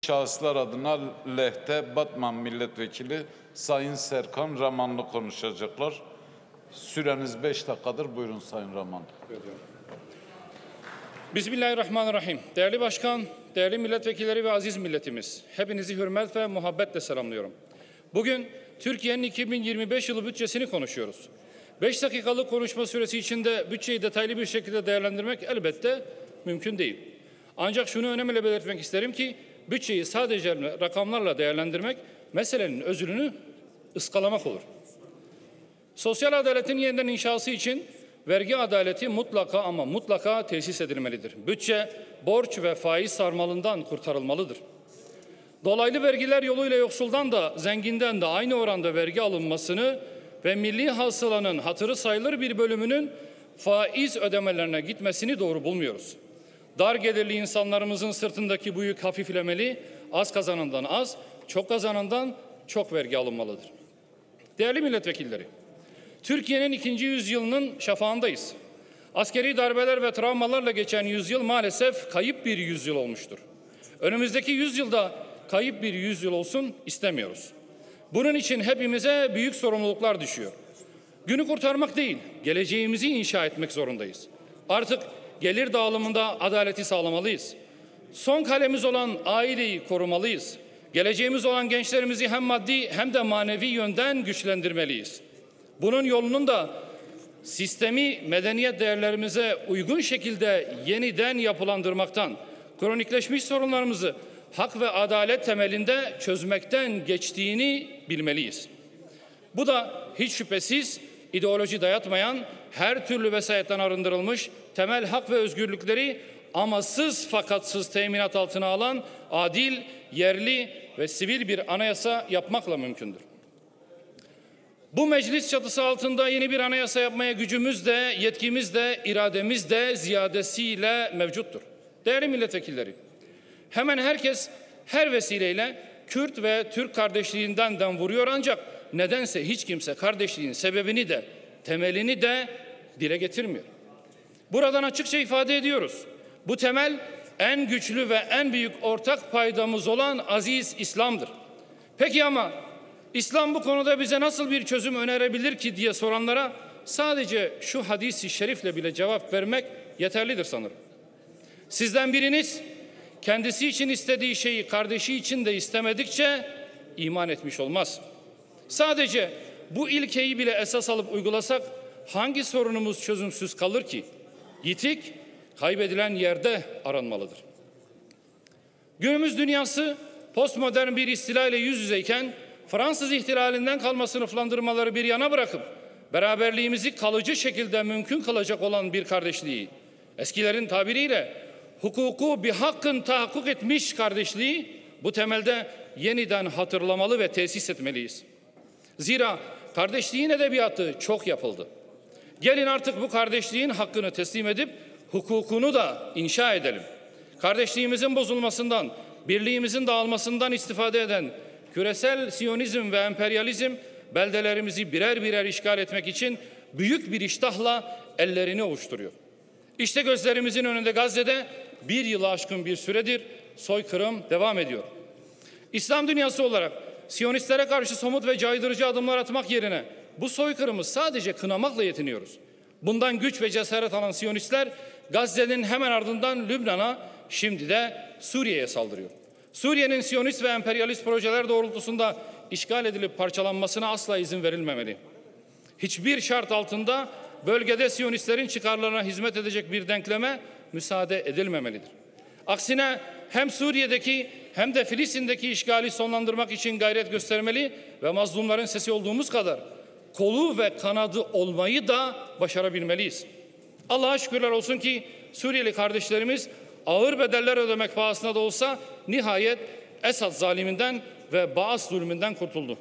Şahıslar adına Lehte Batman Milletvekili Sayın Serkan Ramanlı konuşacaklar. Süreniz 5 dakikadır. Buyurun Sayın Ramanlı. Bismillahirrahmanirrahim. Değerli Başkan, değerli milletvekilleri ve aziz milletimiz, hepinizi hürmet ve muhabbetle selamlıyorum. Bugün Türkiye'nin 2025 yılı bütçesini konuşuyoruz. 5 dakikalık konuşma süresi içinde bütçeyi detaylı bir şekilde değerlendirmek elbette mümkün değil. Ancak şunu önemli belirtmek isterim ki bütçeyi sadece rakamlarla değerlendirmek meselenin özünü ıskalamak olur. Sosyal adaletin yeniden inşası için vergi adaleti mutlaka ama mutlaka tesis edilmelidir. Bütçe, borç ve faiz sarmalından kurtarılmalıdır. Dolaylı vergiler yoluyla yoksuldan da zenginden de aynı oranda vergi alınmasını ve milli hasılanın hatırı sayılır bir bölümünün faiz ödemelerine gitmesini doğru bulmuyoruz. Dar gelirli insanlarımızın sırtındaki bu yük hafiflemeli, az kazanandan az, çok kazanandan çok vergi alınmalıdır. Değerli milletvekilleri, Türkiye'nin 2. yüzyılının şafağındayız. Askeri darbeler ve travmalarla geçen yüzyıl maalesef kayıp bir yüzyıl olmuştur. Önümüzdeki yüzyılda kayıp bir yüzyıl olsun istemiyoruz. Bunun için hepimize büyük sorumluluklar düşüyor. Günü kurtarmak değil, geleceğimizi inşa etmek zorundayız. Artık gelir dağılımında adaleti sağlamalıyız. Son kalemiz olan aileyi korumalıyız. Geleceğimiz olan gençlerimizi hem maddi hem de manevi yönden güçlendirmeliyiz. Bunun yolunun da sistemi medeniyet değerlerimize uygun şekilde yeniden yapılandırmaktan, kronikleşmiş sorunlarımızı hak ve adalet temelinde çözmekten geçtiğini bilmeliyiz. Bu da hiç şüphesiz ideoloji dayatmayan, her türlü vesayetten arındırılmış, temel hak ve özgürlükleri amasız fakatsız teminat altına alan adil, yerli ve sivil bir anayasa yapmakla mümkündür. Bu meclis çatısı altında yeni bir anayasa yapmaya gücümüz de, yetkimiz de, irademiz de ziyadesiyle mevcuttur. Değerli milletvekilleri, hemen herkes her vesileyle Kürt ve Türk kardeşliğinden dem vuruyor ancak nedense hiç kimse kardeşliğin sebebini de, temelini de dile getirmiyor. Buradan açıkça ifade ediyoruz. Bu temel en güçlü ve en büyük ortak paydamız olan aziz İslam'dır. Peki ama İslam bu konuda bize nasıl bir çözüm önerebilir ki diye soranlara sadece şu hadis-i şerifle bile cevap vermek yeterlidir sanırım. Sizden biriniz kendisi için istediği şeyi kardeşi için de istemedikçe iman etmiş olmaz. Sadece bu ilkeyi bile esas alıp uygulasak hangi sorunumuz çözümsüz kalır ki? Yitik, kaybedilen yerde aranmalıdır. Günümüz dünyası postmodern bir istila ile yüz yüzeyken Fransız ihtilalinden kalma sınıflandırmaları bir yana bırakıp beraberliğimizi kalıcı şekilde mümkün kılacak olan bir kardeşliği, eskilerin tabiriyle hukuku bir hakkın tahakkuk etmiş kardeşliği bu temelde yeniden hatırlamalı ve tesis etmeliyiz. Zira kardeşliğin edebiyatı çok yapıldı. Gelin artık bu kardeşliğin hakkını teslim edip hukukunu da inşa edelim. Kardeşliğimizin bozulmasından, birliğimizin dağılmasından istifade eden küresel siyonizm ve emperyalizm beldelerimizi birer birer işgal etmek için büyük bir iştahla ellerini ovuşturuyor. İşte gözlerimizin önünde Gazze'de bir yılı aşkın bir süredir soykırım devam ediyor. İslam dünyası olarak Siyonistlere karşı somut ve caydırıcı adımlar atmak yerine bu soykırımı sadece kınamakla yetiniyoruz. Bundan güç ve cesaret alan Siyonistler Gazze'nin hemen ardından Lübnan'a, şimdi de Suriye'ye saldırıyor. Suriye'nin Siyonist ve emperyalist projeler doğrultusunda işgal edilip parçalanmasına asla izin verilmemeli. Hiçbir şart altında bölgede Siyonistlerin çıkarlarına hizmet edecek bir denkleme müsaade edilmemelidir. Aksine hem Suriye'deki hem de Filistin'deki işgali sonlandırmak için gayret göstermeli ve mazlumların sesi olduğumuz kadar kolu ve kanadı olmayı da başarabilmeliyiz. Allah'a şükürler olsun ki Suriyeli kardeşlerimiz ağır bedeller ödemek pahasına da olsa nihayet Esad zaliminden ve Baas zulmünden kurtuldu.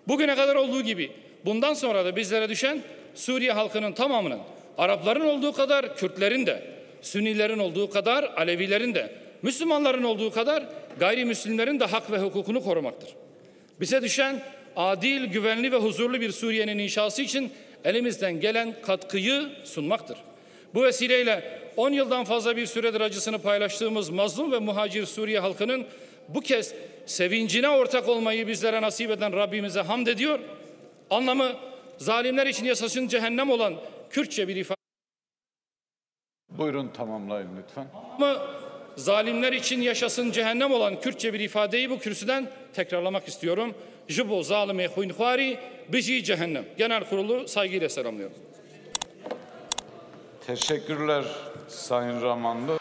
Bugüne kadar olduğu gibi bundan sonra da bizlere düşen Suriye halkının tamamının, Arapların olduğu kadar Kürtlerin de, Sünnilerin olduğu kadar Alevilerin de, Müslümanların olduğu kadar gayrimüslimlerin de hak ve hukukunu korumaktır. Bize düşen adil, güvenli ve huzurlu bir Suriye'nin inşası için elimizden gelen katkıyı sunmaktır. Bu vesileyle 10 yıldan fazla bir süredir acısını paylaştığımız mazlum ve muhacir Suriye halkının bu kez sevincine ortak olmayı bizlere nasip eden Rabbimize hamd ediyor. Anlamı zalimler için yaşasın cehennem olan Kürtçe bir ifade. Buyurun tamamlayın lütfen. Zalimler için yaşasın cehennem olan Kürtçe bir ifadeyi bu kürsüden tekrarlamak istiyorum. Jibo zalime huynkvari biji cehennem. Genel Kurulu saygıyla selamlıyorum. Teşekkürler Sayın Ramanlı.